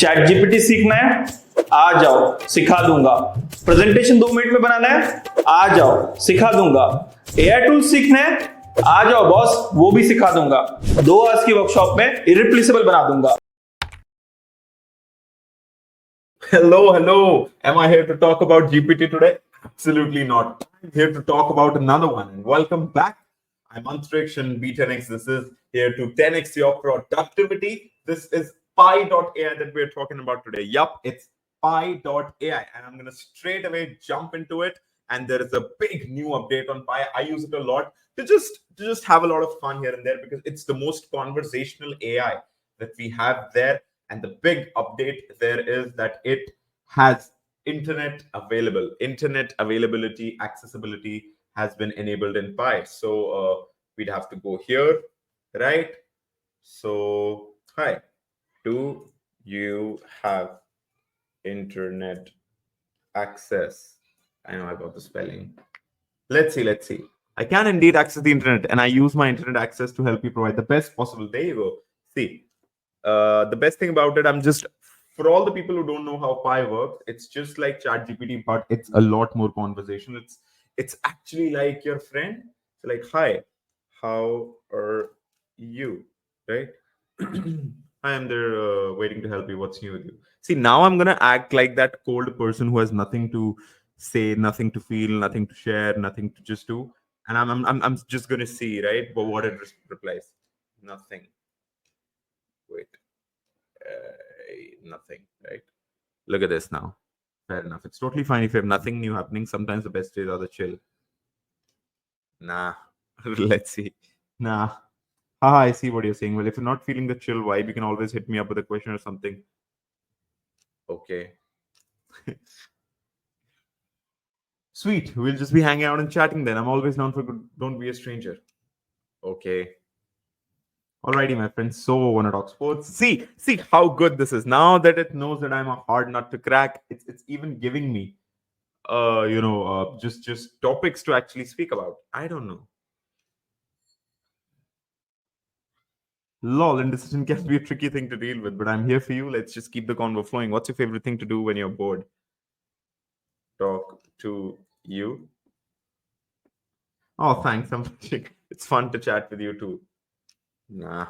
Chat GPT सीखना है, आ जाओ सिखा दूंगा। प्रेजेंटेशन 2 मिनट में बनाना है, आ जाओ सिखा दूंगा। एआई टूल सीखना है, आ जाओ बॉस, वो भी सिखा दूंगा। 2 आवर्स की वर्कशॉप में इरिप्लेसेबल बना दूंगा। Hello. Am I here to talk about GPT today? Absolutely not. I'm here to talk about another one. And welcome back. I'm Antriksh and B10X. This is here to 10x your productivity. This is Pi.ai that we're talking about today. Yup, it's Pi.ai. And I'm going to straight away jump into it. And there is a big new update on Pi. I use it a lot to just have a lot of fun here and there because it's the most conversational AI that we have there. And the big update there is that it has internet availability, accessibility has been enabled in Pi. So we'd have to go here, right? So hi, do you have internet access? I know I got the spelling. Let's see. I can indeed access the internet, and I use my internet access to help you provide the best possible. There you go. See, the best thing about it, I'm just for all the people who don't know how Pi works, it's just like ChatGPT, but it's a lot more conversational. It's actually like your friend. So like, hi, how are you? Right? I am there waiting to help you. What's new with you? See, now I'm gonna act like that cold person who has nothing to say, nothing to feel, nothing to share, nothing to just do, and I'm just gonna see, right? But what it replies, nothing. Wait. Nothing, right? Look at this now. Fair enough. It's totally fine if you have nothing new happening. Sometimes the best days are the chill. Nah. Let's see. Nah. Haha, I see what you're saying. Well, if you're not feeling the chill vibe, you can always hit me up with a question or something. Okay. Sweet. We'll just be hanging out and chatting then. I'm always down for good. Don't be a stranger. Okay. Alrighty, my friends. So wanna talk sports. See how good this is. Now that it knows that I'm a hard nut to crack, it's even giving me just topics to actually speak about. I don't know. Lol, indecision can be a tricky thing to deal with, but I'm here for you. Let's just keep the convo flowing. What's your favorite thing to do when you're bored? Talk to you. Oh, thanks. It's fun to chat with you too. Nah.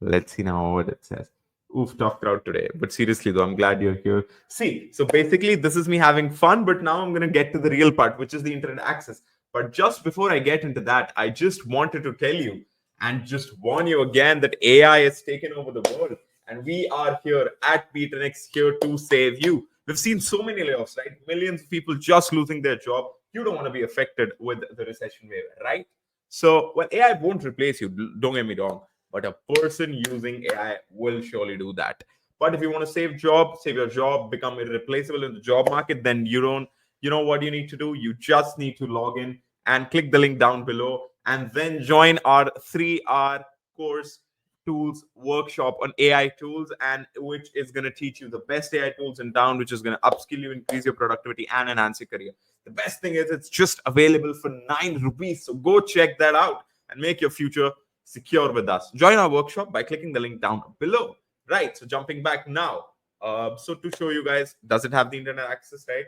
Let's see now what it says. Oof, tough crowd today. But seriously, though, I'm glad you're here. See, so basically, this is me having fun, but now I'm going to get to the real part, which is the internet access. But just before I get into that, I just wanted to tell you and just warn you again that AI has taken over the world. And we are here at B10X here to save you. We've seen so many layoffs, right? Millions of people just losing their job. You don't want to be affected with the recession wave, right? So, well, AI won't replace you. Don't get me wrong, but a person using AI will surely do that. But if you want to save your job, become irreplaceable in the job market, then you know what you need to do? You just need to log in and click the link down below and then join our 3-hour course tools workshop on AI tools, and which is going to teach you the best AI tools in town, which is going to upskill you, increase your productivity, and enhance your career. The best thing is it's just available for 9 rupees. So go check that out and make your future secure with us. Join our workshop by clicking the link down below. Right. So jumping back now. So to show you guys, does it have the internet access, right?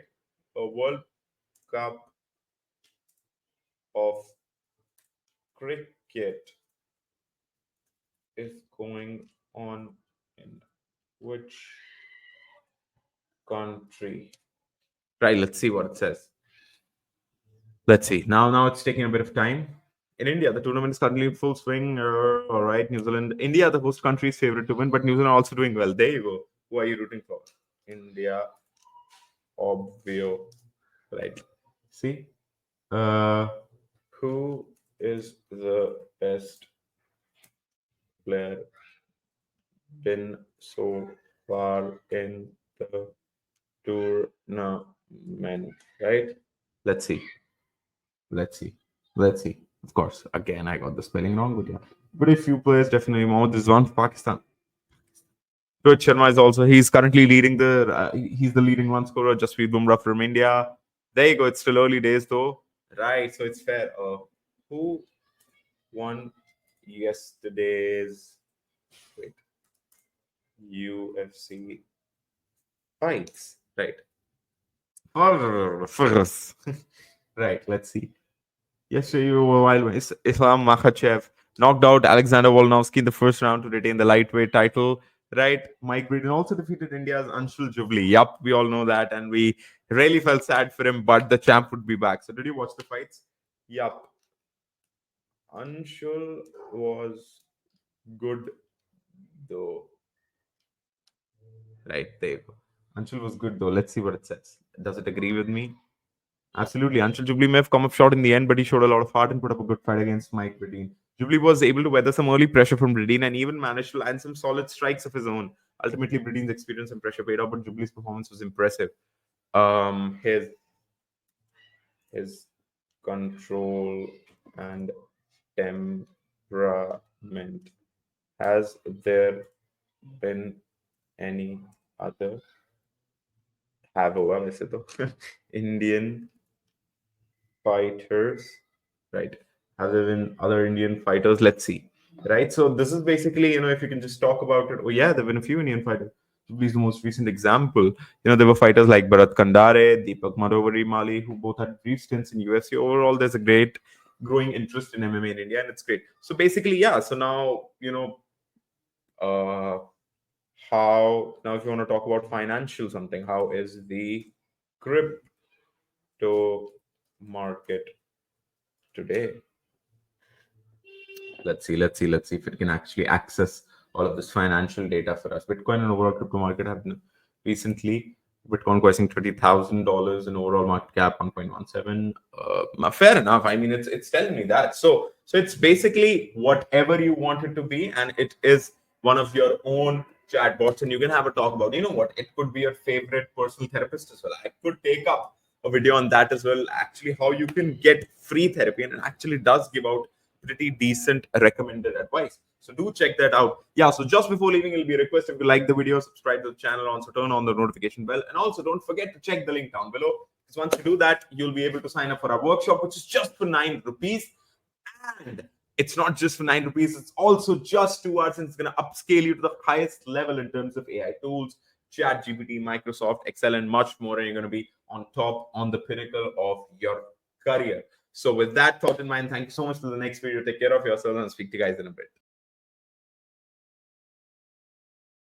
A World Cup of cricket is going on in which country? Right. Let's see what it says. Let's see. Now it's taking a bit of time. In India, the tournament is currently in full swing. All right, New Zealand. India, the host country, is favorite to win, but New Zealand also doing well. There you go. Who are you rooting for? India, obvio. Right. See? Who is the best player been so far in the tournament? Right? Let's see. Let's see. Let's see. Of course, again, I got the spelling wrong, but yeah. But a few players definitely. Mohammad Rizwan for Pakistan. Rohit Sharma is also, he's currently leading he's the leading run scorer. Jasprit Bumrah from India. There you go. It's still early days though. Right. So it's fair. Who won yesterday's UFC fights, right? First. Right, let's see. Yesterday, you were wild. Islam Makhachev knocked out Alexander Volkanovski in the first round to retain the lightweight title. Right, Mike Braden also defeated India's Anshul Jubli. Yup, we all know that, and we really felt sad for him. But the champ would be back. So, did you watch the fights? Yup, Anshul was good though. Right, there you go. Anshul was good though. Let's see what it says. Does it agree with me? Absolutely. Anshul Jubli may have come up short in the end, but he showed a lot of heart and put up a good fight against Mike Bredin. Jubli was able to weather some early pressure from Bredin and even managed to land some solid strikes of his own. Ultimately, Bredin's experience and pressure paid off, but Jubli's performance was impressive. His control and temperament. Has there been any other Indian fighters, right? Have there been other Indian fighters? Let's see, right? So this is basically, if you can just talk about it. Oh yeah, there have been a few Indian fighters. He's the most recent example. There were fighters like Bharat Kandare, Deepak Madhavari Mali, who both had brief stints in UFC. Overall, there's a great growing interest in MMA in India, and it's great. So basically, yeah. So now, how now if you want to talk about financial something, how is the crypto market today? Let's see if it can actually access all of this financial data for us. Bitcoin and overall crypto market have been recently. Bitcoin crossing $30,000 in overall market cap, 1.17. Fair enough. I mean, it's telling me that. So it's basically whatever you want it to be, and it is one of your own chatbots, and you can have a talk about. You know what? It could be your favorite personal therapist as well. I could take up a video on that as well. Actually, how you can get free therapy, and it actually does give out pretty decent recommended advice. So do check that out. Yeah, so just before leaving, it'll be a request if you like the video, subscribe to the channel, also turn on the notification bell, and also don't forget to check the link down below, because once you do that, you'll be able to sign up for our workshop, which is just for 9 rupees. And it's not just for 9 rupees, it's also just 2 hours, and it's going to upscale you to the highest level in terms of AI tools, ChatGPT, Microsoft, Excel, and much more. And you're going to be on top, on the pinnacle of your career. So with that thought in mind, thank you so much. Till the next video, take care of yourselves and speak to you guys in a bit.